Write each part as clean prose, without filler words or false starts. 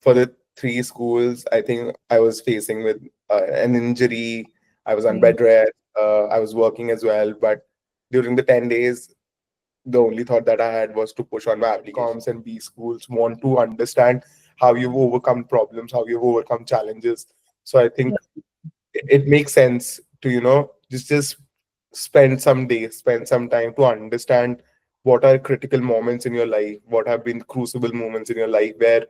for the three schools, I think I was facing with an injury. I was on Mhm. bed rest. I was working as well. But during the 10 days, the only thought that I had was to push on my applications, and B schools want to understand how you've overcome problems, how you've overcome challenges. So I think it makes sense to, just spend some days, spend some time to understand what are critical moments in your life, what have been crucible moments in your life where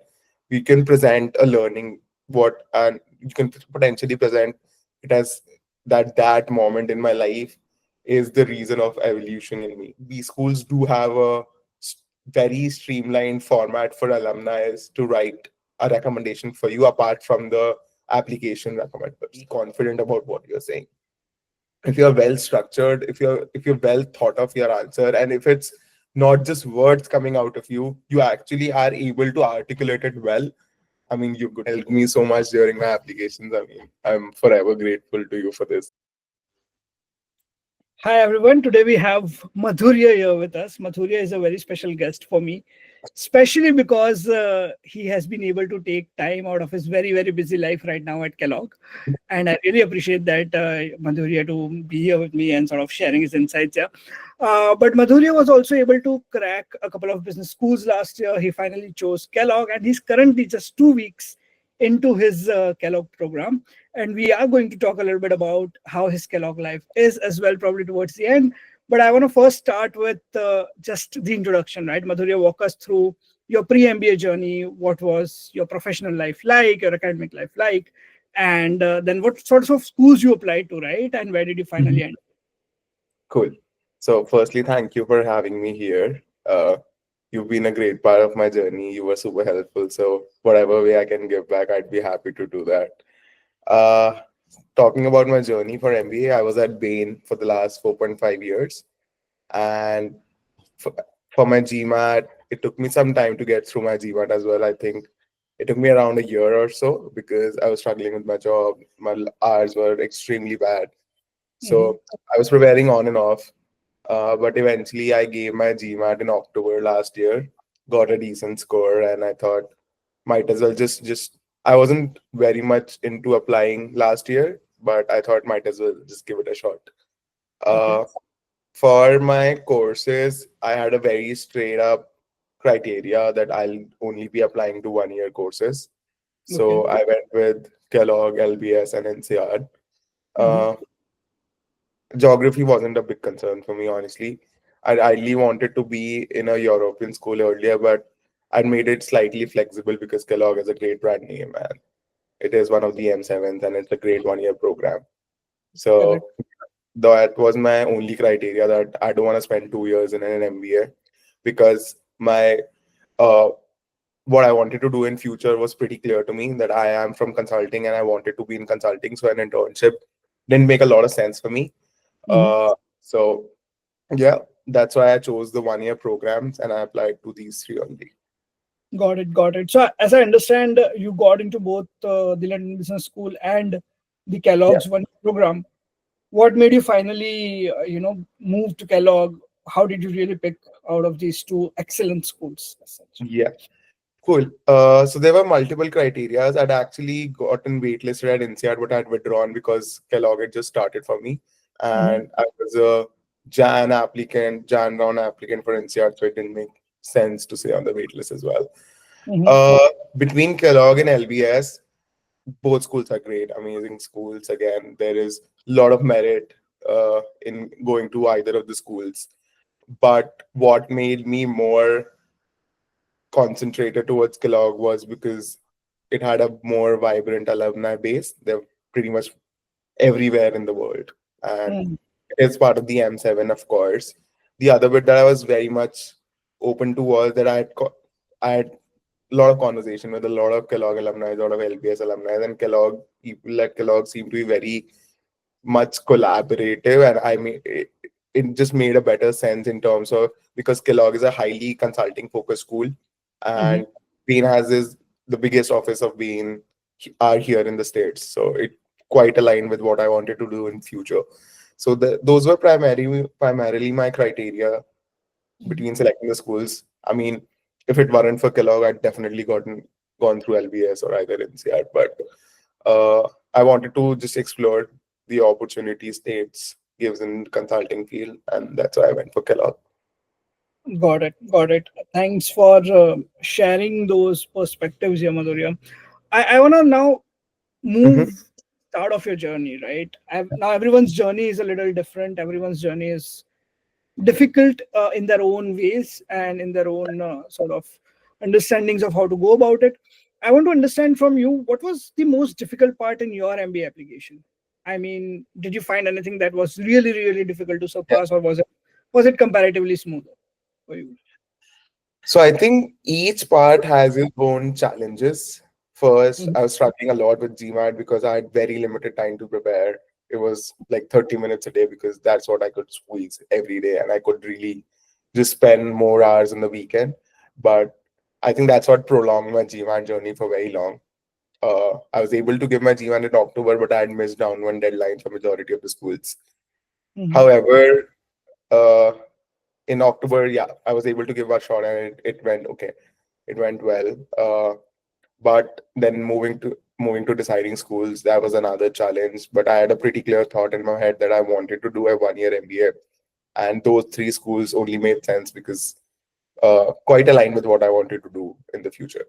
we can present a learning, what and you can potentially present it as that moment in my life is the reason of evolution in me. These schools do have a very streamlined format for alumni to write a recommendation for you apart from the application recommend. Be confident about what you're saying. If you're well structured, if you're well thought of your answer, and if it's not just words coming out of you, you actually are able to articulate it well. I mean, you could help me so much during my applications. I mean, I'm forever grateful to you for this. Hi everyone. Today we have Madhurya here with us. Madhurya is a very special guest for me, especially because he has been able to take time out of his very busy life right now at Kellogg, and I really appreciate that Madhurya to be here with me and sort of sharing his insights. Yeah, but Madhurya was also able to crack a couple of business schools last year. He finally chose Kellogg, and he's currently just 2 weeks into his Kellogg program, and we are going to talk a little bit about how his Kellogg life is as well, probably towards the end. But I want to first start with just the introduction, right? Madhurya, walk us through your pre-MBA journey. What was your professional life like, your academic life like, and then what sorts of schools you applied to, right? And where did you Mhm. finally end? Cool. So, firstly, thank you for having me here. You've been a great part of my journey. You were super helpful. So, whatever way I can give back, I'd be happy to do that. Uh, Talking about my journey for MBA, I was at Bain for the last 4.5 years. And for, for my GMAT, it took me some time to get through my GMAT as well. I think it took me around a year or so because I was struggling with my job. My hours were extremely bad. Mhm. So I was preparing on and off. But eventually, I gave my GMAT in October last year, got a decent score, and I thought might as well just. I wasn't very much into applying last year, but I thought might as well just give it a shot. Okay. Uh, for my courses, I had a very straight up criteria that I'll only be applying to 1 year courses. Okay. So I went with Kellogg, LBS, and NCR. Mhm. Uh, Geography wasn't a big concern for me, honestly. I ideally wanted to be in a European school earlier, but I made it slightly flexible because Kellogg is a great brand name and it is one of the M7s and it's a great 1 year program. Correct. So that was my only criteria that I don't want to spend 2 years in an MBA because my uh, what I wanted to do in future was pretty clear to me that I am from consulting and I wanted to be in consulting. So an internship didn't make a lot of sense for me. Mhm. So yeah, that's why I chose the 1 year programs and I applied to these three only. Got it. Got it. So, as I understand, you got into both the London Business School and the Yeah, Kellogg's one program. What made you finally, move to Kellogg? How did you really pick out of these two excellent schools as such? yeah, cool. So there were multiple criterias. I'd actually gotten waitlisted at INSEAD, but I'd withdrawn because Kellogg had just started for me, Mhm. and I was a Jan round applicant for INSEAD, so it didn't make sense to stay on the waitlist as well. Mhm. Uh, Between Kellogg and LBS, both schools are great, amazing schools. Again, there is a lot of merit in going to either of the schools. But what made me more concentrated towards Kellogg was because it had a more vibrant alumni base. They're pretty much everywhere in the world. And Mhm. it's part of the M7, of course. The other bit that I was very much open to was that I had a lot of conversation with a lot of Kellogg alumni, a lot of LBS alumni, and Kellogg people at Kellogg seem to be very much collaborative, and I mean it just made a better sense in terms of because Kellogg is a highly consulting focused school, Mhm. and Bain has this the biggest office of Bain are here in the States, so it quite aligned with what I wanted to do in future. So those were primarily my criteria Mhm. between selecting the schools. I mean, if it weren't for Kellogg, I'd definitely gotten gone through LBS or either NCR, but I wanted to just explore the opportunity states gives in consulting field, and that's why I went for Kellogg. Got it. Got it. Thanks for sharing those perspectives here, Madhurya. I want to now Hmm. move start of your journey, right? Now everyone's journey is a little different. Everyone's journey is difficult in their own ways and in their own sort of understandings of how to go about it. I want to understand from you, what was the most difficult part in your MBA application? I mean, did you find anything that was really, really difficult to Yeah. surpass, or was it comparatively smoother for you? So I think each part has its own challenges. First, Mhm. I was struggling a lot with GMAT because I had very limited time to prepare. It was like 30 minutes a day because that's what I could squeeze every day, and I could really just spend more hours in the weekend. But I think that's what prolonged my GMAT journey for very long. I was able to give my GMAT in October, but I had missed down one deadline for majority of the schools. Mhm. However, uh, in October, yeah, I was able to give a shot, and it went okay. It went well. But then moving to deciding schools, that was another challenge. But I had a pretty clear thought in my head that I wanted to do a 1 year MBA, and those three schools only made sense because quite aligned with what I wanted to do in the future.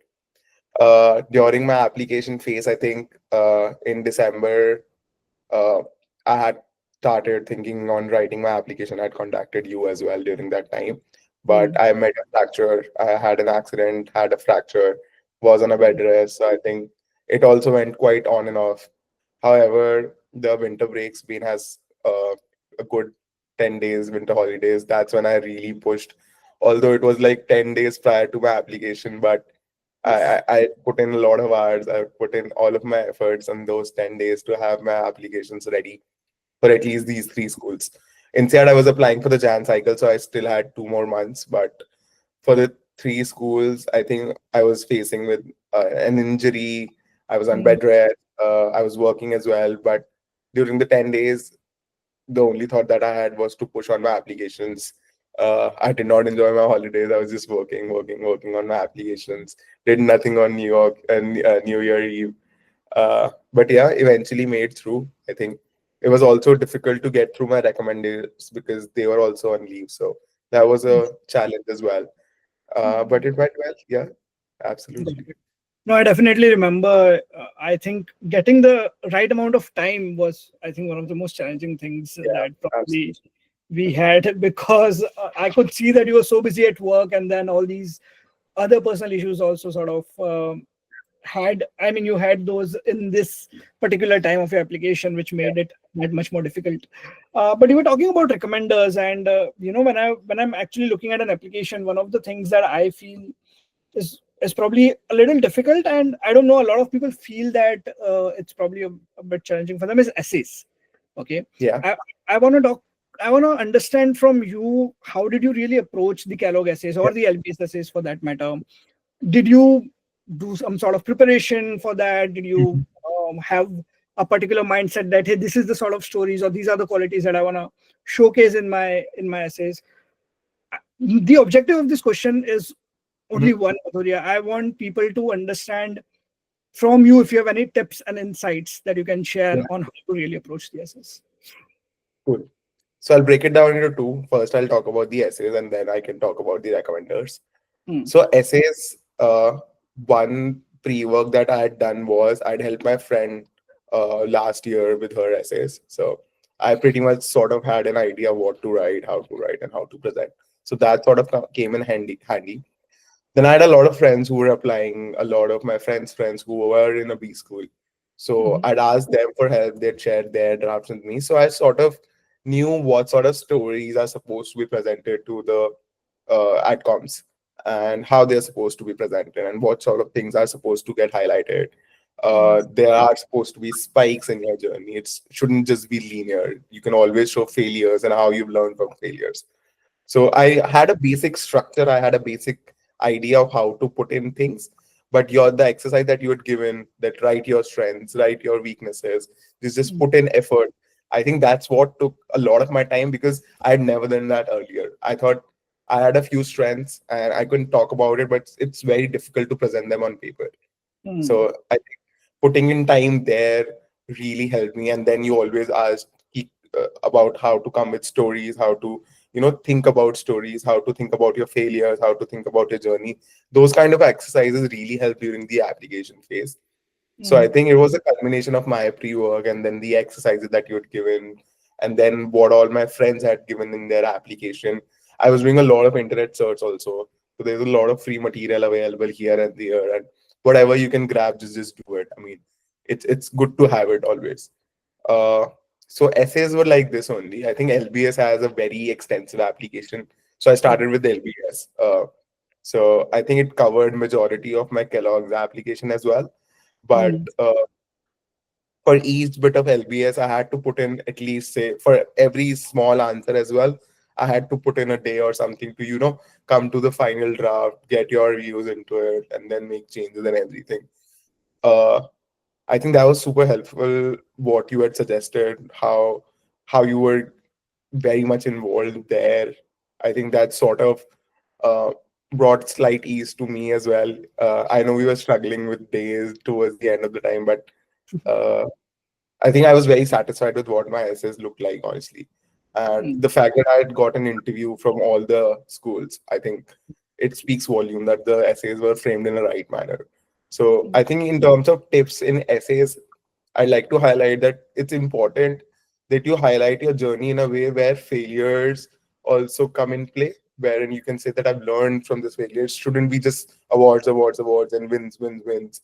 During my application phase, I think in December, uh, I had started thinking on writing my application. I had contacted you as well during that time, but Mhm. I met a fracture. I had an accident, had a fracture, was on a bed rest. So I think it also went quite on and off. However, the winter breaks been has a good 10 days winter holidays. That's when I really pushed. Although it was like 10 days prior to my application, but I put in a lot of hours. I put in all of my efforts on those 10 days to have my applications ready for at least these three schools. Instead, I was applying for the Jan cycle, so I still had 2 more months. But for the three schools, I think I was facing with an injury. I was on Mhm. bed rest. I was working as well. But during the 10 days, the only thought that I had was to push on my applications. I did not enjoy my holidays. I was just working, working, working on my applications. Did nothing on New York and New Year Eve. But yeah, eventually made through. I think it was also difficult to get through my recommendations because they were also on leave. So that was a challenge as well. But it went well. Yeah, Got absolutely. it. No, I definitely remember. I think getting the right amount of time was, I think, one of the most challenging things Yeah, that probably absolutely. we had, because I could see that you were so busy at work, and then all these other personal issues also sort of had. I mean, you had those in this particular time of your application, which Yeah, made it that much more difficult. But you were talking about recommenders, and when I'm actually looking at an application, one of the things that I feel is probably a little difficult, and I don't know, a lot of people feel that it's probably a bit challenging for them, is essays. Okay. yeah, I want to talk, I want to understand from you, how did you really approach the Kellogg essays, yeah. or the LBS essays for that matter? Did you do some sort of preparation for that? Did you Mhm. have a particular mindset that, hey, this is the sort of stories, or these are the qualities that I want to showcase in my essays? The objective of this question is only Mhm. one, Madhurya. I want people to understand from you if you have any tips and insights that you can share Yeah, on how to really approach the essays. cool. So I'll break it down into two. First, I'll talk about the essays, and then I can talk about the recommenders. Hmm. So essays, one pre-work that I had done was I'd helped my friend last year with her essays. So I pretty much sort of had an idea what to write, how to write, and how to present. So that sort of came in handy. Then I had a lot of friends who were applying, a lot of my friends who were in a B school. So Mhm. I'd asked them for help. They'd shared their drafts with me. So I sort of knew what sort of stories are supposed to be presented to the adcoms, and how they're supposed to be presented, and what sort of things are supposed to get highlighted. Mhm. There are supposed to be spikes in your journey. It shouldn't just be linear. You can always show failures and how you've learned from failures. So I had a basic structure. I had a basic idea of how to put in things. But the exercise that you had given, that write your strengths, write your weaknesses, just Mhm. put in effort. I think that's what took a lot of my time because I had never done that earlier. I thought I had a few strengths and I couldn't talk about it, but it's very difficult to present them on paper. Mm. So I think putting in time there really helped me. And then you always ask about how to come with stories, how to, think about stories, how to think about your failures, how to think about your journey. Those kind of exercises really help during the application phase. So I Mm. think it was a culmination of my pre-work and then the exercises that you had given, and then what all my friends had given in their application. I was doing a lot of internet search also. So there's a lot of free material available here and there, and whatever you can grab, just do it. I mean, it's good to have it always. Uh, so essays were like this only. I think LBS has a very extensive application. So I Mm. started with LBS. So I think it covered majority of my Kellogg's application as well. But Mm. for each bit of LBS, I had to put in at least, say, for every small answer as well, I had to put in a day or something to, come to the final draft, get your views into it, and then make changes and everything. Uh, I think that was super helpful. What you had suggested, how you were very much involved there. I think that sort of uh, brought slight ease to me as well. I know we were struggling with days towards the end of the time, but uh, I think I was very satisfied with what my essays looked like, honestly. And Mm. the fact that I had got an interview from all the schools, I think it speaks volume that the essays were framed in a right manner. So Mm. I think in terms of tips in essays, I'd like to highlight that it's important that you highlight your journey in a way where failures also come in play, wherein you can say that I've learned from this failure. It shouldn't be just awards, awards, awards, and wins, wins, wins.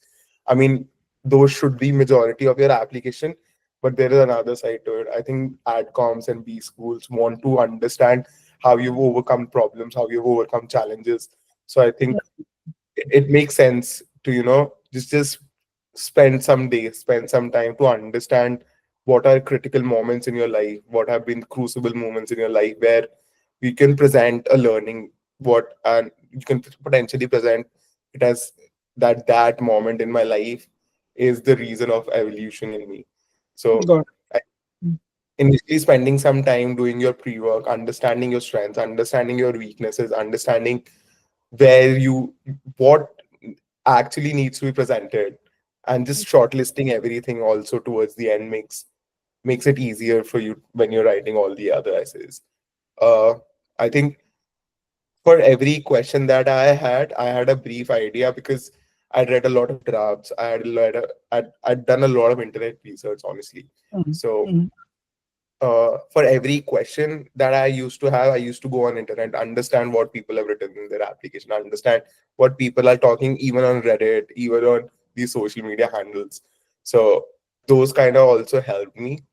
I mean, those should be majority of your application, but there is another side to it. I think adcoms and B schools want to understand how you've overcome problems, how you've overcome challenges. So I think it makes sense to just spend some days, spend some time to understand what are critical moments in your life, what have been crucible moments in your life where you can present a learning, what and you can potentially present it as that moment in my life is the reason of evolution in me. So Got I- it. initially spending some time doing your pre-work, understanding your strengths, understanding your weaknesses, understanding where you what actually needs to be presented, and just shortlisting everything also towards the end makes it easier for you when you're writing all the other essays. uh I think for every question that I had a brief idea because I'd read a lot of drafts. I'd done a lot of internet research, honestly. Mm. So Mm. for every question that I used to have, I used to go on internet, understand what people have written in their application, understand what people are talking, even on Reddit, even on these social media handles. So those kind of also helped me.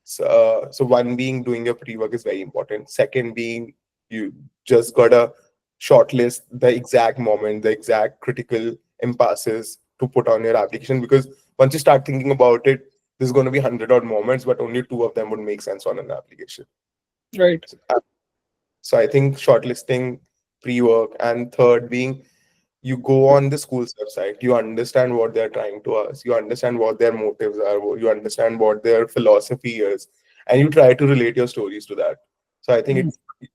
So one being doing your pre-work is very important. Second being you just gotta shortlist the exact moment, the exact critical impasses to put on your application because once you start thinking about it, there's going to be 100 odd moments, but only two of them would make sense on an application. Right. So I think shortlisting, pre-work, and third being you go on the school's website, you understand what they're trying to ask, you understand what their motives are, you understand what their philosophy is, and you try to relate your stories to that. So I think Mm. it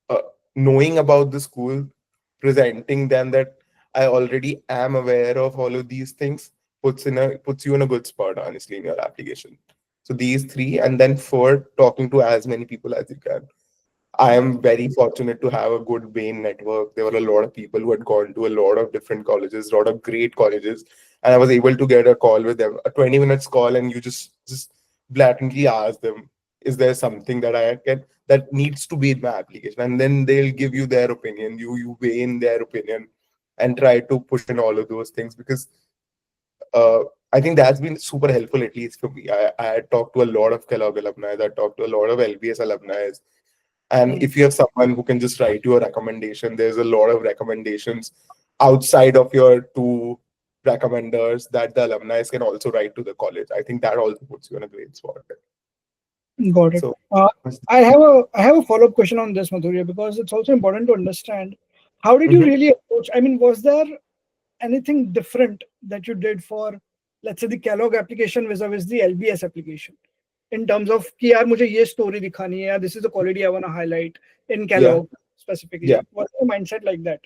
uh, knowing about the school, presenting them that I already am aware of all of these things puts you in a good spot, honestly, in your application. So these three, and then four, talking to as many people as you can. I am very fortunate to have a good Bain network. There were a lot of people who had gone to a lot of different colleges, a lot of great colleges, and I was able to get a call with them, a 20 minutes call, and you just blatantly ask them, "Is there something that I can that needs to be in my application?" And then they'll give you their opinion. You weigh in their opinion and try to push in all of those things because uh, I think that's been super helpful, at least for me. I talked to a lot of Kellogg alumni, I talked to a lot of LBS alumni, and Mm. if you have someone who can just write you a recommendation, there's a lot of recommendations outside of your two recommenders that the alumni can also write to the college. I think that also puts you in a great spot. Got it. So, I have a follow-up question on this, Madhurya, because it's also important to understand how did you Mhm. really approach? I mean, was there anything different that you did for, let's say, the Kellogg application vis-a-vis the LBS application in terms of कि यार मुझे ये story दिखानी है, या this is the quality I want to highlight in Yeah, Kellogg yeah, specifically? What's the mindset like that?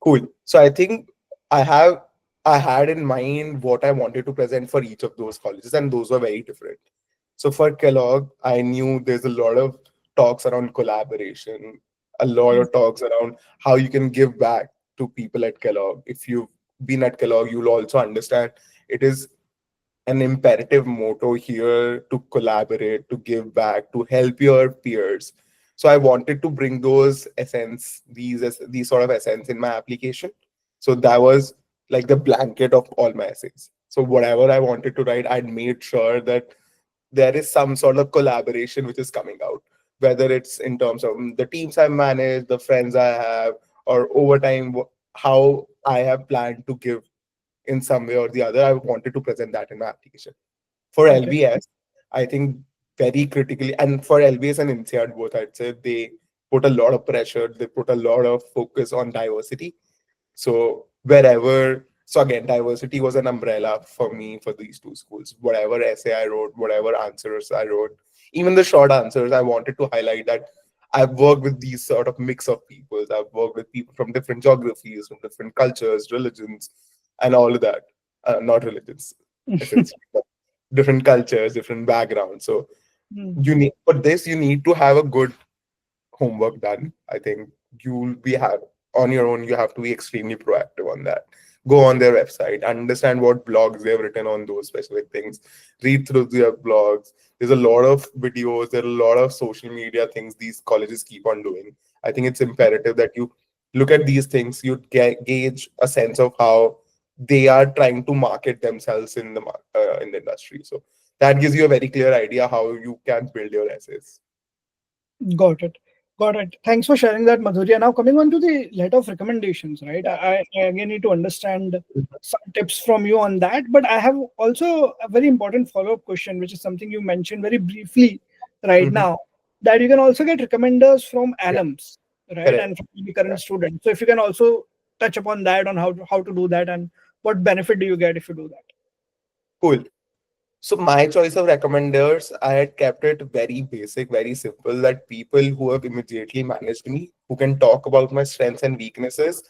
cool. So I think I have. I had in mind what I wanted to present for each of those colleges, and those were very different. So for Kellogg, I knew there's a lot of talks around collaboration, a lot Mm. of talks around how you can give back to people at Kellogg. If you've been at Kellogg, you'll also understand it is an imperative motto here to collaborate, to give back, to help your peers. So I wanted to bring those essence, these sort of essence in my application. So that was like the blanket of all my essays. So whatever I wanted to write, I'd made sure that there is some sort of collaboration which is coming out, whether it's in terms of the teams I manage, the friends I have, or over time how I have planned to give in some way or the other. I wanted to present that in my application. For Okay. LBS, I think very critically, and for LBS and INSEAD both, I'd say they put a lot of pressure, they put a lot of focus on diversity. So wherever, so again, diversity was an umbrella for me for these two schools. Whatever essay I wrote, whatever answers I wrote, even the short answers, I wanted to highlight that I've worked with these sort of mix of peoples. I've worked with people from different geographies, from different cultures, religions, and all of that. Not religions, essentially, but different cultures, different backgrounds. So Mm. you need for this, you need to have a good homework done. I think you'll be have on your own. You have to be extremely proactive on that. Go on their website, understand what blogs they've written on those specific things. Read through their blogs. There's a lot of videos. There are a lot of social media things these colleges keep on doing. I think it's imperative that you look at these things. You gauge a sense of how they are trying to market themselves in the industry. So that gives you a very clear idea how you can build your essays. Got it. Got it. Thanks for sharing that, Madhurya. Now, coming on to the letter of recommendations, right? I again need to understand some tips from you on that. But I have also a very important follow up question, which is something you mentioned very briefly right Mhm. now, that you can also get recommenders from Yeah, alums, right? correct. And from the current students. So, if you can also touch upon that on how to do that and what benefit do you get if you do that? Cool. So my choice of recommenders, I had kept it very basic, very simple, that people who have immediately managed me, who can talk about my strengths and weaknesses,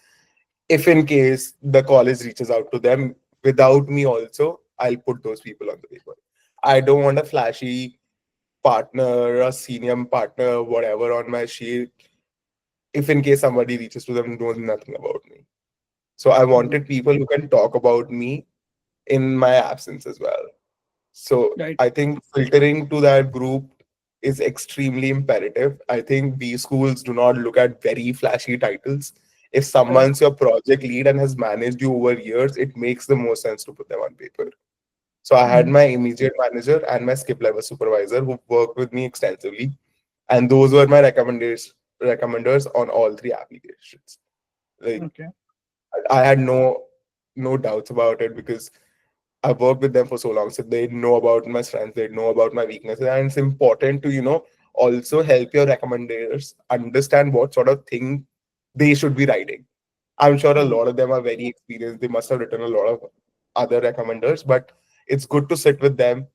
if in case the college reaches out to them without me also, I'll put those people on the paper. I don't want a flashy partner, a senior partner, whatever on my sheet, if in case somebody reaches to them and knows nothing about me. So I wanted people who can talk about me in my absence as well. So Right. I think filtering to that group is extremely imperative. I think B schools do not look at very flashy titles. If Correct. someone's your project lead and has managed you over years, it makes the most sense to put them on paper. So I had Mm. my immediate manager and my skip level supervisor who worked with me extensively, and those were my recommenders on all three applications. Like Okay. I had no doubts about it because I've worked with them for so long, so they know about my strengths, they know about my weaknesses, and it's important to also help your recommenders understand what sort of thing they should be writing. I'm sure a Mm. lot of them are very experienced. They must have written a lot of other recommenders, but it's good to sit with them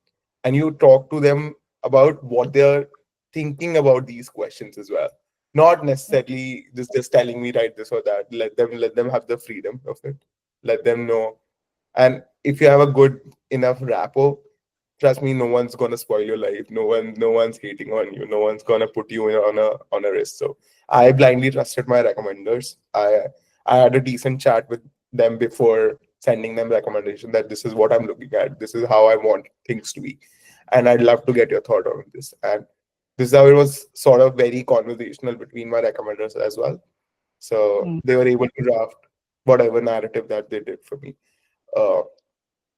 and you talk to them about what they're thinking about these questions as well. Not necessarily just telling me write this or that. Let them have the freedom of it. Let them know. And if you have a good enough rapport, trust me, no one's gonna spoil your life. No one's hating on you. No one's gonna put you on a risk. So I blindly trusted my recommenders. I had a decent chat with them before sending them recommendation that this is what I'm looking at. This is how I want things to be, and I'd love to get your thought on this. And this is how it was sort of very conversational between my recommenders as well. So Mm. they were able to draft whatever narrative that they did for me. Uh,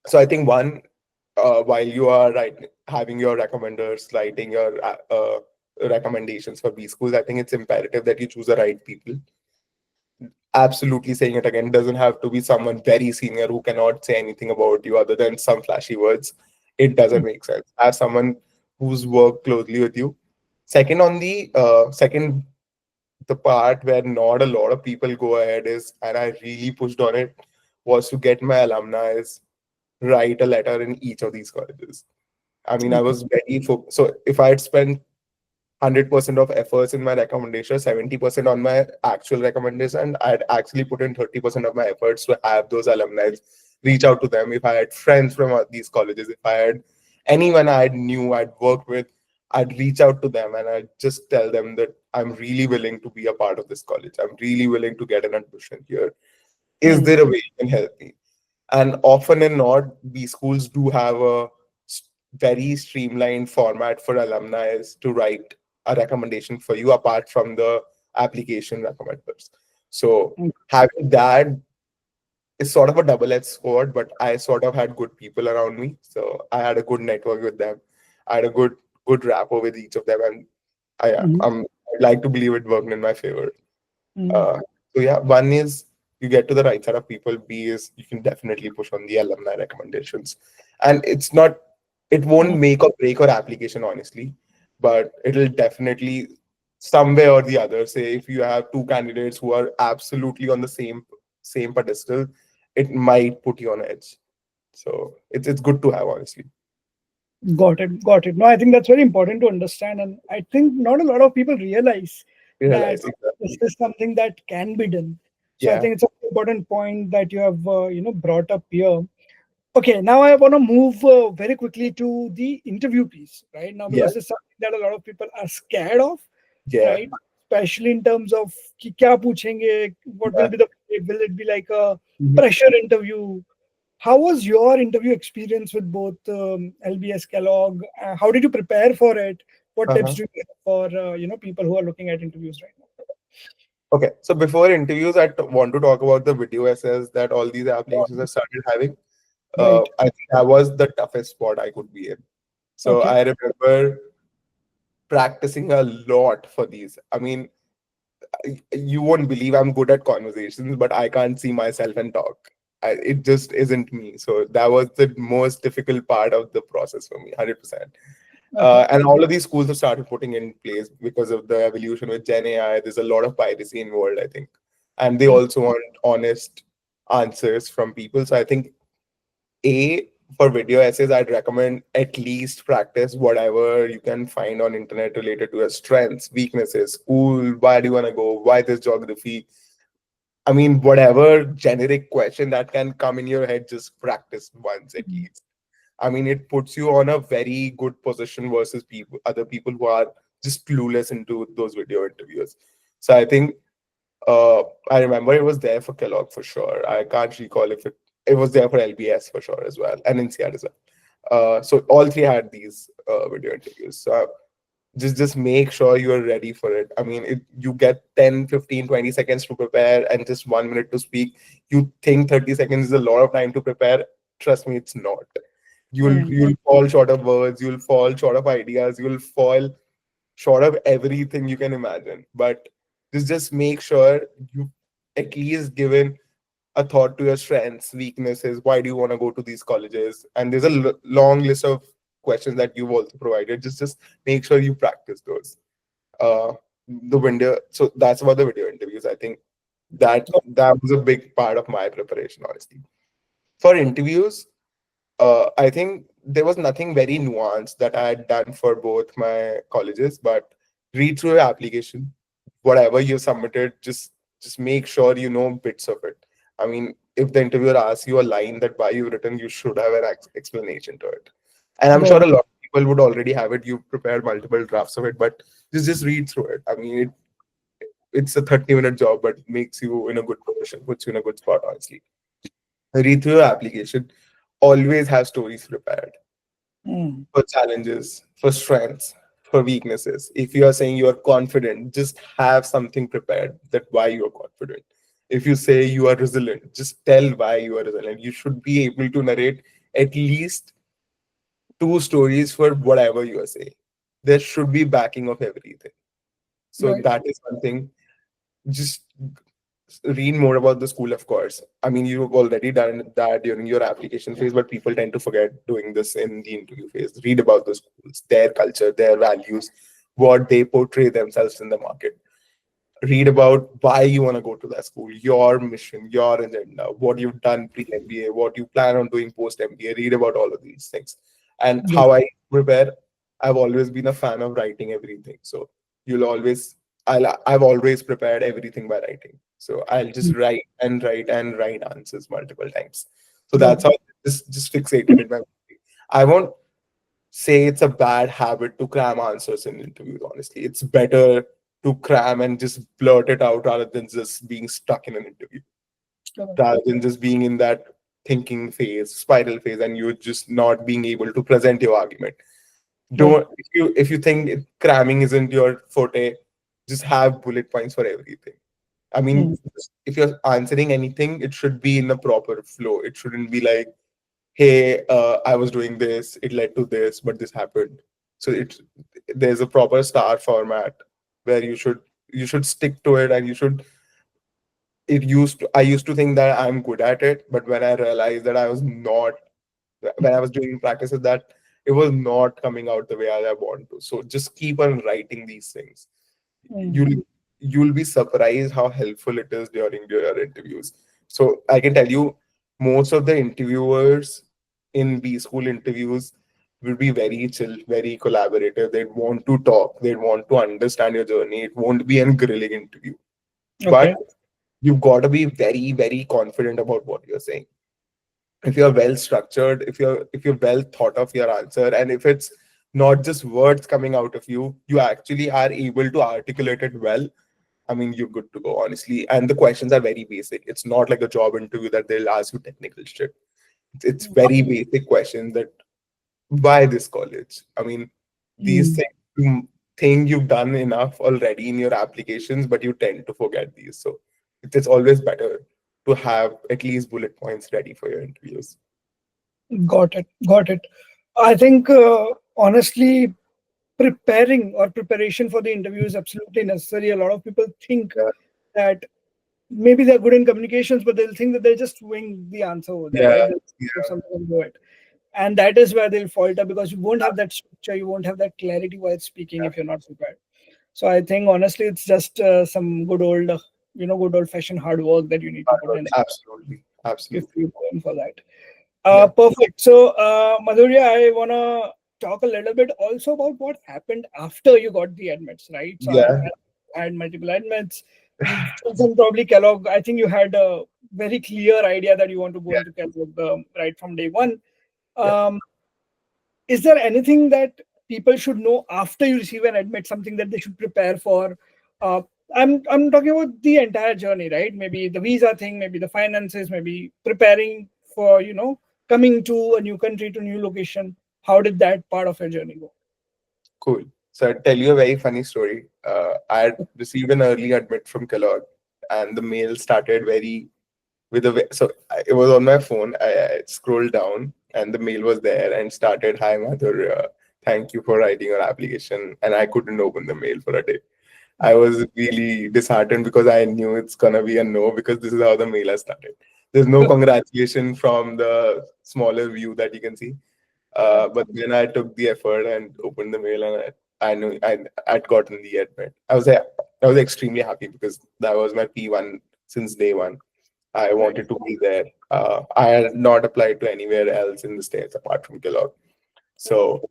so I think one, while you are having your recommenders, writing your recommendations for B schools, I think it's imperative that you choose the right people. Absolutely, saying it again, doesn't have to be someone very senior who cannot say anything about you other than some flashy words. It doesn't make sense. Have someone who's worked closely with you. Second, the part where not a lot of people go ahead is, and I really pushed on it, was to get my alumni write a letter in each of these colleges. I mean, I Okay. was very focused. So if I had spent 100% of efforts in my recommendation, 70% on my actual recommendation, I'd actually put in 30% of my efforts to have those alumni reach out to them. If I had friends from these colleges, if I had anyone I knew, I'd worked with, I'd reach out to them and I'd just tell them that I'm really willing to be a part of this college. I'm really willing to get an admission here. Is Mm. there a way you can help me? And often and not, these schools do have a very streamlined format for alumni to write a recommendation for you apart from the application recommenders. So Mm. having that is sort of a double-edged sword, but I sort of had good people around me. So I had a good network with them. I had a good rapport with each of them, and Mm. I'd like to believe it worked in my favor. Mm. Uh, so yeah, one is you get to the right set of people. B is you can definitely push on the alumni recommendations, and it won't Mm. make or break your application honestly, but it'll definitely some way or the other. Say if you have two candidates who are absolutely on the same pedestal, it might put you on edge. So it's good to have honestly. Got it. Got it. No, I think that's very important to understand. And I think not a lot of people realize that Realize this exactly. is something that can be done. So I Yeah. think it's an important point that you have, brought up here. Okay, now I want to move very quickly to the interview piece, right? Now, Yeah. because it's something that a lot of people are scared of, Yeah. right? Especially in terms of कि क्या पूछेंगे, what will Yeah. be the, will it be like a Mhm. pressure interview? How was your interview experience with both LBS Kellogg? How did you prepare for it? What tips Uh-huh. do you have for people who are looking at interviews right now? Okay, so before interviews, want to talk about the video essays that all these applications have started having. Right. I think that was the toughest spot I could be in. So Okay. I remember practicing a lot for these. I mean, you won't believe I'm good at conversations, but I can't see myself and talk. It just isn't me. So that was the most difficult part of the process for me, 100%. Okay. And all of these schools have started putting in place because of the evolution with Gen AI. There's a lot of piracy involved, I think. And they Mm. also want honest answers from people. So I think for video essays, I'd recommend at least practice whatever you can find on internet related to your strengths, weaknesses, school, why do you want to go, why this geography. I mean, whatever generic question that can come in your head, just practice once at least. I mean, it puts you on a very good position versus other people who are just clueless into those video interviews. So I think I remember it was there for Kellogg for sure. I can't recall if it was there for LBS for sure as well, and INSEAD as well. So all three had these video interviews. So just make sure you are ready for it. I mean, you get 10, 15, 20 seconds to prepare and just 1 minute to speak. You think 30 seconds is a lot of time to prepare. Trust me, it's not. Mm. You'll fall short of words, you'll fall short of ideas, you'll fall short of everything you can imagine. But just make sure you at least given a thought to your strengths, weaknesses, why do you want to go to these colleges? And there's a long list of questions that you've also provided. Just make sure you practice those. The window. So that's about the video interviews. I think that was a big part of my preparation, honestly. For interviews, I think there was nothing very nuanced that I had done for both my colleges, but read through your application, whatever you submitted, just make sure you know bits of it. I mean, if the interviewer asks you a line that why you've written, you should have an explanation to it. And I'm sure Got a it. lot of people would already have it. You've prepared multiple drafts of it, but just read through it. I mean, it's a 30-minute job, but makes you in a good position, puts you in a good spot, honestly. Read through your application. Always have stories prepared Mm. for challenges, for strengths, for weaknesses. If you are saying you are confident, just have something prepared that why you are confident. If you say you are resilient, just tell why you are resilient. You should be able to narrate at least two stories for whatever you are saying. There should be backing of everything. So Right. that is something. Just read more about the school, of course. I mean, you've already done that during your application phase, but people tend to forget doing this in the interview phase. Read about the schools, their culture, their values, what they portray themselves in the market. Read about why you want to go to that school, your mission, your agenda, what you've done pre-MBA, what you plan on doing post-MBA. Read about all of these things. And Yeah. how I prepare, I've always been a fan of writing everything. So you'll always, I've always prepared everything by writing. So I'll just Mm. write and write and write answers multiple times. So Got that's how this just fixated in my memory. I won't say it's a bad habit to cram answers in interviews, honestly. It's better to cram and just blurt it out rather than just being stuck in an interview, it. rather than just being in that thinking phase, spiral phase, and you're just not being able to present your argument. True. Don't if you think cramming isn't your forte, just have bullet points for everything. I mean, Mm. if you're answering anything, it should be in a proper flow. It shouldn't be like, hey, I was doing this, it led to this, but this happened. So there's a proper star format where you should stick to it, and you should I used to think that I'm good at it, but when I realized that I was not, when I was doing practices, that it was not coming out the way I want to. So just keep on writing these things. Mm. You'll be surprised how helpful it is during your interviews. So I can tell you, most of the interviewers in B school interviews will be very chill, very collaborative. They'd want to talk, they'd want to understand your journey. It won't be a grilling interview. Okay. But you've got to be very, very confident about what you're saying. If you're well structured, if you're well thought of your answer, and if it's not just words coming out of you, you actually are able to articulate it well. I mean, you're good to go, honestly. And the questions are very basic. It's not like a job interview that they'll ask you technical shit. It's very basic questions that, why this college? I mean, these Mm. things you think you've done enough already in your applications, but you tend to forget these. So it's always better to have at least bullet points ready for your interviews. Got it. Got it. I think honestly, preparation for the interview is absolutely necessary. A lot of people think Yeah, that maybe they're good in communications, but they'll think that they'll just wing the answer over there, yeah, right? They'll do yeah. something and do it. And that is where they'll falter because you won't have that structure, you won't have that clarity while speaking if you're not prepared. So I think honestly, it's just some good old fashioned hard work that you need to put in Absolutely, if absolutely. you go in for that. Yeah, Perfect. So, Madhurya, I want to talk a little bit also about what happened after you got the admits, right? So, yeah, I had multiple admits. You've chosen probably Kellogg. I think you had a very clear idea that you want to go yeah, into Kellogg right from day one. yeah. Um, is there anything that people should know after you receive an admit, something that they should prepare for? Uh, I'm talking about the entire journey, right? Maybe the visa thing, maybe the finances, maybe preparing for coming to a new country, to new location. How did that part of your journey go? Cool. So I'll tell you a very funny story. I had received an early admit from Kellogg, and the mail started very with a so it was on my phone. I scrolled down, and the mail was there and started, "Hi Madhurya, thank you for writing your application." And I couldn't open the mail for a day. I was really disheartened because I knew it's gonna be a no, because this is how the mail has started. There's no congratulation from the smaller view that you can see. But then I took the effort and opened the mail, and I knew I'd gotten the admit. I was extremely happy because that was my P1 since day one. I Right. wanted to be there. I had not applied to anywhere else in the States apart from Kellogg. So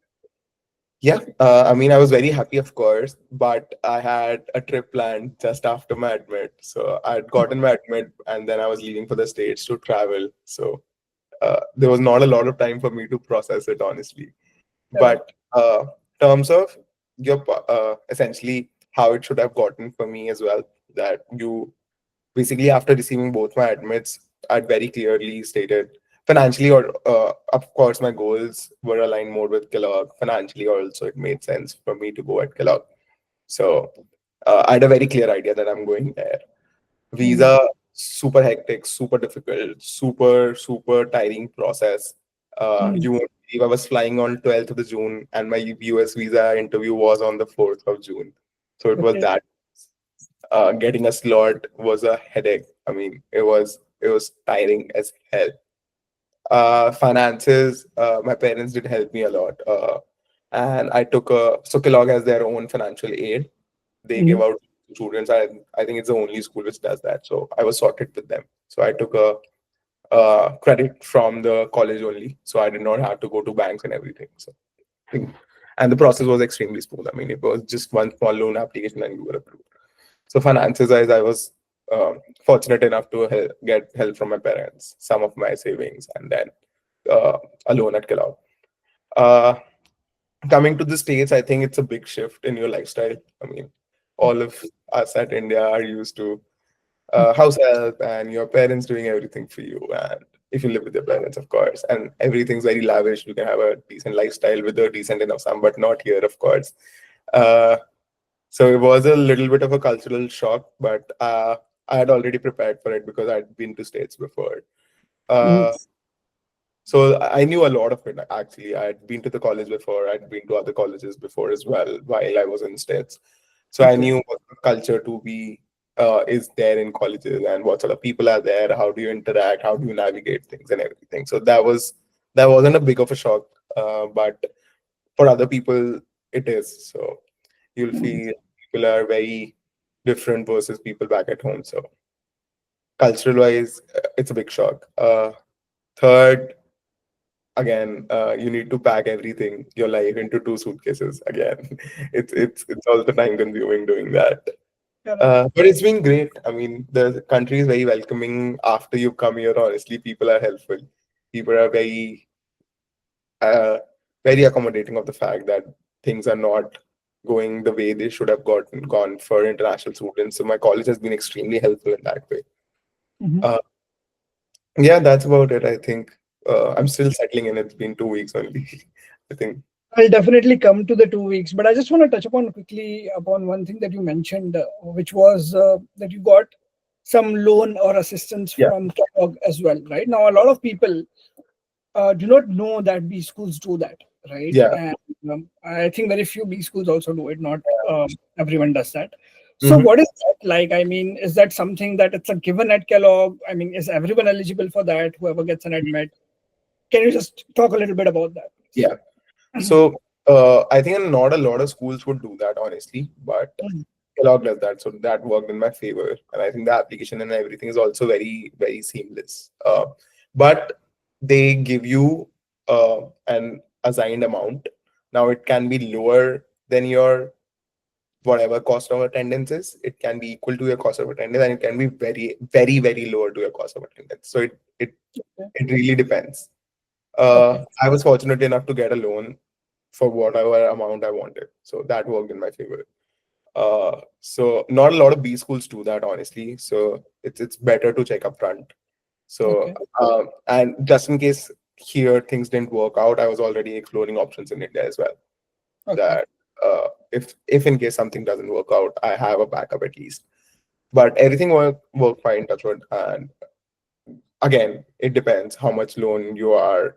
yeah, I mean, I was very happy, of course, but I had a trip planned just after my admit. So I'd gotten my admit, and then I was leaving for the States to travel. So there was not a lot of time for me to process it, honestly. Correct. But terms of your essentially how it should have gotten for me as well, that you basically, after receiving both my admits, I'd very clearly stated financially, or of course, my goals were aligned more with Kellogg. Financially, also, it made sense for me to go at Kellogg. So I had a very clear idea that I'm going there. Mm. Visa, super hectic, super difficult, super tiring process. Mm. You won't believe, I was flying on 12th of the June, and my US visa interview was on the 4th of June. So it was Okay. that. Getting a slot was a headache. I mean, it was tiring as hell. Finances, my parents did help me a lot. And I took a so Kellogg has their own financial aid. They give Mhm. out to students. I think it's the only school which does that. So I was sorted with them. So I took a credit from the college only. So I did not have to go to banks and everything. So and the process was extremely smooth. I mean, it was just one small loan application and you were approved. So finances wise, I was fortunate enough to get help from my parents, some of my savings, and then a loan at Kellogg. Uh, Coming to the States, I think it's a big shift in your lifestyle. I mean, all of us at India are used to house help and your parents doing everything for you. And if you live with your parents, of course, and everything's very lavish, you can have a decent lifestyle with a decent enough sum, but not here, of course. Uh, so it was a little bit of a cultural shock, but I had already prepared for it because I'd been to States before. Mhm. Uh, so I knew a lot of it actually. I had been to the college before, I'd been to other colleges before as well while I was in States. So I Okay. knew what the culture to be is there in colleges and what sort of people are there, how do you interact, how do you navigate things and everything. So that wasn't a big of a shock, but for other people it is. So you'll Mhm. feel people are very different versus people back at home. So cultural wise, it's a big shock. Third, again, you need to pack everything your life into two suitcases again. It's also time consuming doing that. Correct. But it's been great. I mean, the country is very welcoming after you come here. Honestly, people are helpful. People are uh, very accommodating of the fact that things are not going the way they should have gone for international students. So my college has been extremely helpful in that way. Mhm. Uh, yeah, that's about it. I think I'm still settling in. It's been 2 weeks only. I think. I'll definitely come to the 2 weeks, but I just want to touch upon quickly upon one thing that you mentioned, which was that you got some loan or assistance Yeah. from Kellogg as well, right? Now, a lot of people do not know that B schools do that, right? Yeah. And I think very few B schools also do it. Not everyone does that. So, Hmm. what is that like? I mean, is that something that it's a given at Kellogg? I mean, is everyone eligible for that? Whoever gets an admit? Can you just talk a little bit about that, Yeah. please? So I think not a lot of schools would do that, honestly, but Kellogg does that. So that worked in my favor. And I think the application and everything is also very, very seamless. But they give you an assigned amount. Now it can be lower than your whatever cost of attendance is. It can be equal to your cost of attendance, and it can be very, very, very lower to your cost of attendance. So it really depends. Okay. I was fortunate enough to get a loan for whatever amount I wanted. So that worked in my favor. So not a lot of B schools do that, honestly. So it's better to check up front. So Okay. and just in case here things didn't work out, I was already exploring options in India as well. Okay. That if in case something doesn't work out, I have a backup at least. But everything worked fine, touch wood. And again, it depends how much loan you are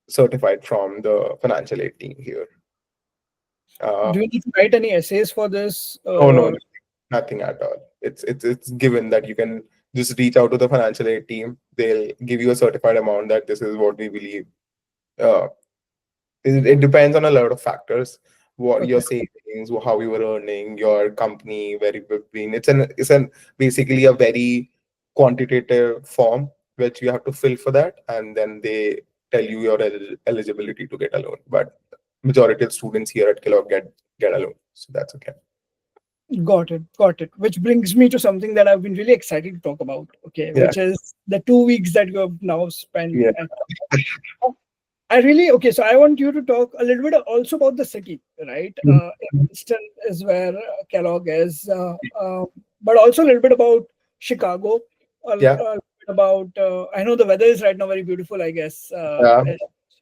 certified from the financial aid team here. Uh, Do you need to write any essays for this, no, no, or nothing at all. It's given that you can just reach out to the financial aid team. They'll give you a certified amount that this is what we believe. Uh, it depends on a lot of factors. What your okay? savings, how you were earning, your company, where you've been. It's an basically a very quantitative form which you have to fill for that, and then they tell you your eligibility to get a loan. But majority of students here at Kellogg get a loan, so that's okay. Got it. Got it. Which brings me to something that I've been really excited to talk about. Okay, Yeah, which is the 2 weeks that you have now spent yeah. at. I really okay. So I want you to talk a little bit also about the city, right? Evanston is where Kellogg is, but also a little bit about Chicago. Yeah, A bit about I know the weather is right now very beautiful, I guess, yeah, in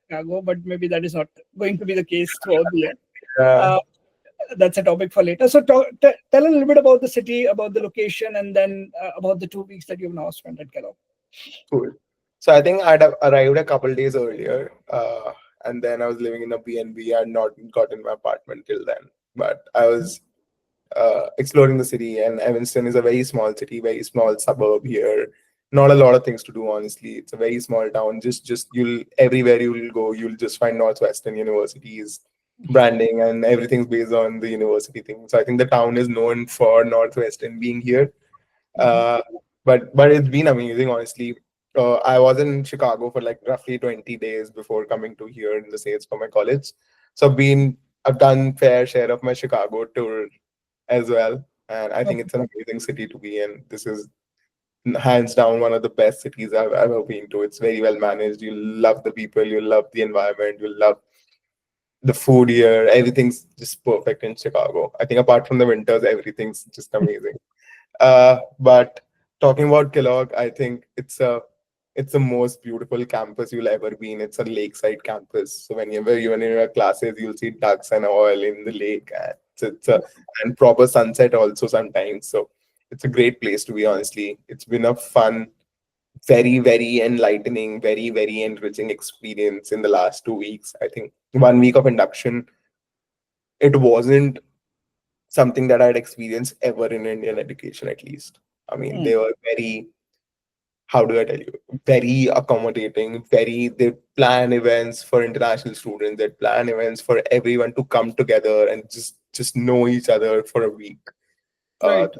Chicago, but maybe that is not going to be the case throughout the year. yeah. Uh, that's a topic for later. So tell a little bit about the city, about the location, and then about the 2 weeks that you've now spent at Kellogg. Cool. So I think I'd have arrived a couple days earlier, and then I was living in a B&B. I had not gotten my apartment till then, but I was exploring the city. And Evanston is a very small city, very small suburb here. Not a lot of things to do, honestly. It's a very small town. Just you'll everywhere you'll go, you'll just find Northwestern University's branding, and everything's based on the university thing. So I think the town is known for Northwestern being here. Mhm. Uh, but it's been amazing, honestly. I was in Chicago for like roughly 20 days before coming to here in the States for my college. So I've done fair share of my Chicago tour as well. and I think Okay. it's an amazing city to be in. This is hands down one of the best cities I've ever been to. It's very well managed. You love the people, you love the environment, you love the food here. Everything's just perfect in Chicago. I think apart from the winters, everything's just amazing. But talking about Kellogg, I think it's the most beautiful campus you'll ever be in. It's a lakeside campus. So whenever you're in your classes, you'll see ducks and all in the lake. And it's a and proper sunset also sometimes. So it's a great place to be, honestly. It's been a fun, very, very enlightening, very, very enriching experience in the last 2 weeks. I think 1 week of induction, it wasn't something that I'd experienced ever in Indian education, at least. I mean, Mm, they were very, how do I tell you, very accommodating, they plan events for international students, they plan events for everyone to come together and just know each other for a week. Uh, right.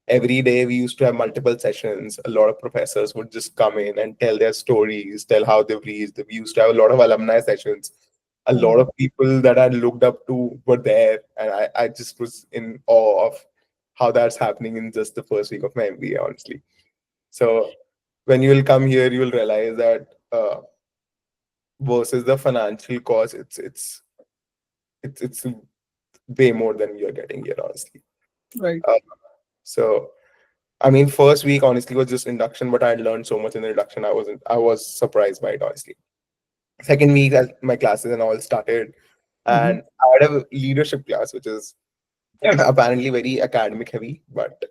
every day we used to have multiple sessions. A lot of professors would just come in and tell their stories, tell how they've reached. We used to have a lot of alumni sessions. A lot Mm, of people that I looked up to were there, and I just was in awe of how that's happening in just the first week of my MBA, honestly. So when you will come here, you will realize that versus the financial cost, it's way more than you're getting here, honestly. right. Uh, so I mean, first week honestly was just induction, but I had learned so much in the induction. I was surprised by it, honestly. Second week, as my classes and all started, Mm-hmm. and I had a leadership class, which is apparently very academic heavy. But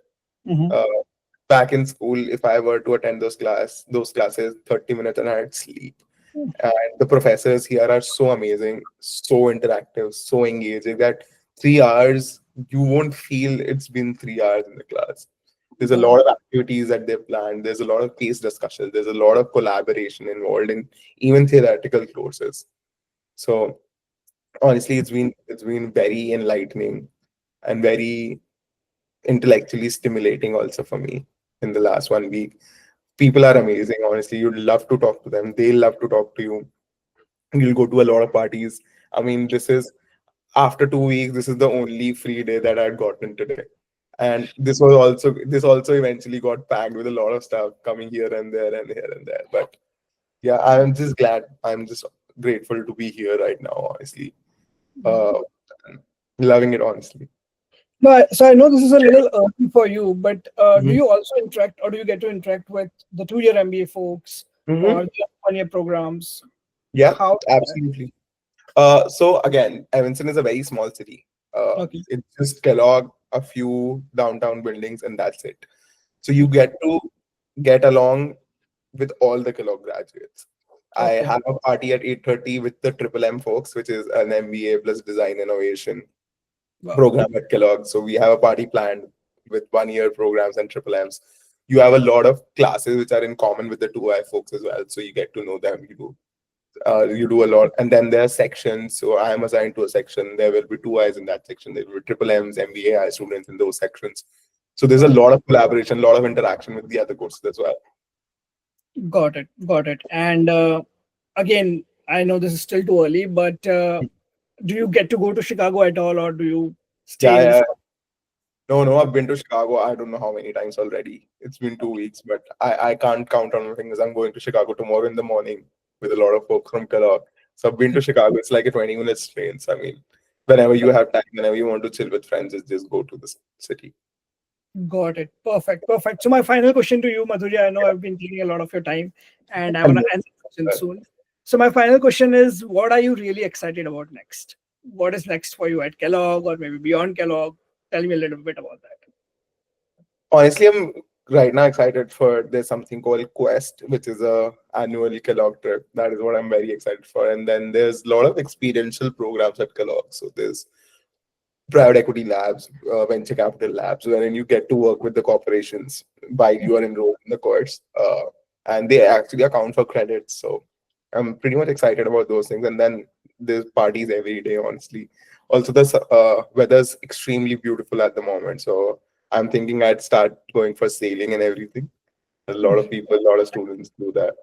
Mm-hmm. uh, back in school, if I were to attend those classes, 30 minutes, and I'd sleep. And the professors here are so amazing, so interactive, so engaging that 3 hours you won't feel it's been 3 hours in the class. There's a lot Wow. of activities that they've planned. There's a lot of case discussions. There's a lot of collaboration involved in even theoretical courses. So honestly, it's been very enlightening and very intellectually stimulating also for me in the last 1 week. People are amazing, honestly. You'd love to talk to them. They love to talk to you. You'll go to a lot of parties. I mean, this is after 2 weeks, this is the only free day that I'd gotten today. And this also eventually got packed with a lot of stuff coming here and there and here and there. But yeah, I'm just glad. I'm just grateful to be here right now, honestly. Wow. Uh, loving it, honestly. No, so I know this is a little early for you, but do Hmm. you also interact, or do you get to interact with the two-year MBA folks Hmm. or the one-year programs? Yeah, How is that? absolutely. So again, Evanston is a very small city. Okay. It's just Kellogg, a few downtown buildings, and that's it. So you Okay. get to get along with all the Kellogg graduates. I Okay. have a party at 8:30 with the Triple M folks, which is an MBA plus design innovation Wow. program at Kellogg. So we have a party planned with 1 year programs and Triple M's. You have a lot of classes which are in common with the 2I folks as well. So you get to know them. You do a lot, and then there are sections. So I am assigned to a section. There will be 2Is in that section. There will be Triple M's, MBA students in those sections. So there's a Okay. lot of collaboration, a lot of interaction with the other courses as well. Got it. Got it. And again, I know this is still too early, but do you get to go to Chicago at all, or do you stay Yeah, in yeah. this? No, I've been to Chicago. I don't know how many times already. It's been 2 weeks, but I can't count on my fingers. I'm going to Chicago tomorrow in the morning with a lot of folks from Kellogg. So I've been to Chicago. It's like a 20 minutes train. So I mean, whenever you have time, whenever you want to chill with friends, just go to this city. Got it. Perfect. Perfect. So my final question to you, Madhurya, I know I've been taking a lot of your time and I And want to end the question soon. So my final question is, what are you really excited about next? What is next for you at Kellogg or maybe beyond Kellogg? Tell me a little bit about that. honestly, I'm right now excited for there's something called Quest, which is a annual Kellogg trip. That is what I'm very excited for. And then there's a lot of experiential programs at Kellogg. So there's private equity labs, venture capital labs, wherein you get to work with the corporations while you are enrolled in the course, and they actually account for credits. So I'm pretty much excited about those things. And then there's parties every day, honestly. Also, the weather's extremely beautiful at the moment, so I'm thinking I'd start going for sailing and everything. A lot of people, a lot of students do that.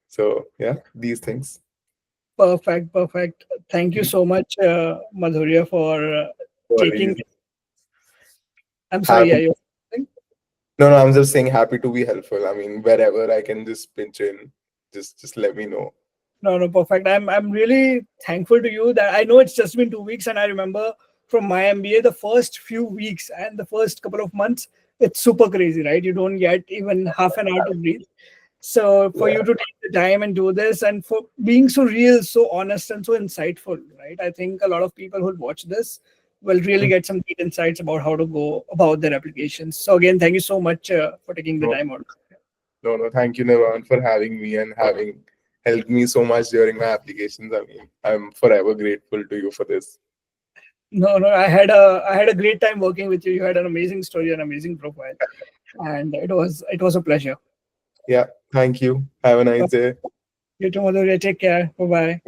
So yeah, these things. Perfect. Perfect. Thank you so much, Madhurya, for taking Worries. I'm sorry. Yeah, Happy. you're saying? No, I'm just saying happy to be helpful. I mean, wherever I can just pinch in, just let me know. No, perfect. I'm really thankful to you that I know it's just been 2 weeks, and I remember from my MBA the first few weeks and the first couple of months, it's super crazy, right? You don't get even half an hour to breathe. So for Yeah. you to take the time and do this, and for being so real, so honest, and so insightful, right? I think a lot of people who watch this will really get some deep insights about how to go about their applications. So again, thank you so much for taking the No, time out. no. Thank you, Nirvan, for having me and having helped me so much during my applications. I mean, I'm forever grateful to you for this. No, I had a great time working with you. You had an amazing story, an amazing profile, and it was a pleasure. Yeah. Thank you. Have a nice day. You too, Madhurya. Take care. Bye bye.